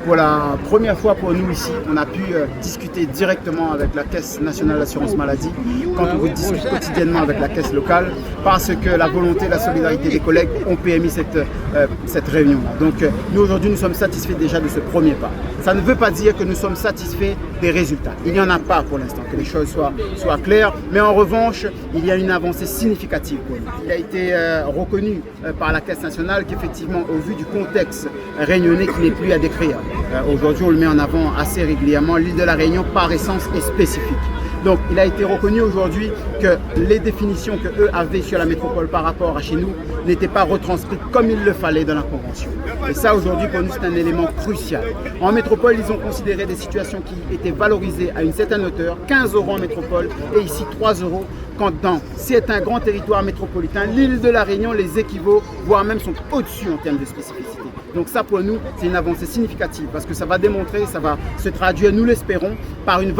Pour la première fois pour nous ici, on a pu discuter directement avec la Caisse nationale d'assurance maladie quand on discute quotidiennement avec la caisse locale parce que la volonté, la solidarité des collègues ont permis cette réunion-là. Donc nous aujourd'hui, nous sommes satisfaits déjà de ce premier pas. Ça ne veut pas dire que nous sommes satisfaits des résultats. Il n'y en a pas pour l'instant, que les choses soient claires, mais en revanche, il y a une avancée significative pour nous. Il a été reconnu par la Caisse nationale qu'effectivement, au vu du contexte réunionnais qui n'est plus à décrire, aujourd'hui on le met en avant assez régulièrement, l'île de la Réunion par essence est spécifique. Donc il a été reconnu aujourd'hui que les définitions qu'eux avaient sur la métropole par rapport à chez nous n'étaient pas retranscrites comme il le fallait dans la convention. Et ça aujourd'hui pour nous c'est un élément crucial. En métropole ils ont considéré des situations qui étaient valorisées à une certaine hauteur, 15 € en métropole et ici 3 €, quand dans c'est un grand territoire métropolitain, l'île de la Réunion les équivaut, voire même sont au-dessus en termes de spécificité. Donc ça pour nous c'est une avancée significative parce que ça va démontrer, ça va se traduire, nous l'espérons, par une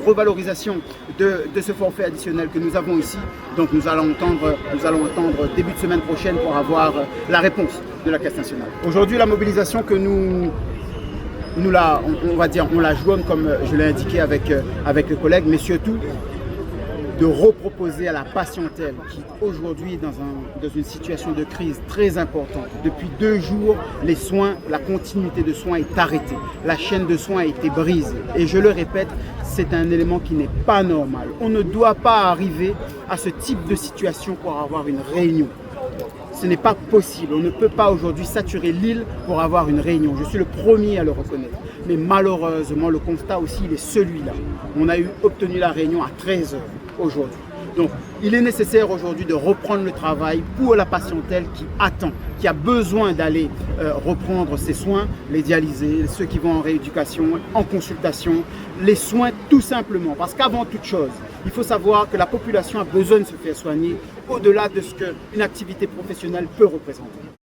revalorisation de ce forfait additionnel que nous avons ici. Donc nous allons entendre début de semaine prochaine pour avoir la réponse de la Caisse nationale. Aujourd'hui la mobilisation que on la joue comme je l'ai indiqué avec les collègues, mais surtout de reproposer à la patientèle qui aujourd'hui est dans une situation de crise très importante. Depuis 2 jours, les soins, la continuité de soins est arrêtée. La chaîne de soins a été brisée. Et je le répète, c'est un élément qui n'est pas normal. On ne doit pas arriver à ce type de situation pour avoir une réunion. Ce n'est pas possible. On ne peut pas aujourd'hui saturer l'île pour avoir une réunion. Je suis le premier à le reconnaître. Mais malheureusement, le constat aussi, il est celui-là. On a obtenu la réunion à 13 h aujourd'hui. Donc, il est nécessaire aujourd'hui de reprendre le travail pour la patientèle qui attend, qui a besoin d'aller reprendre ses soins, les dialysés, ceux qui vont en rééducation, en consultation, les soins tout simplement. Parce qu'avant toute chose, il faut savoir que la population a besoin de se faire soigner au-delà de ce qu'une activité professionnelle peut représenter.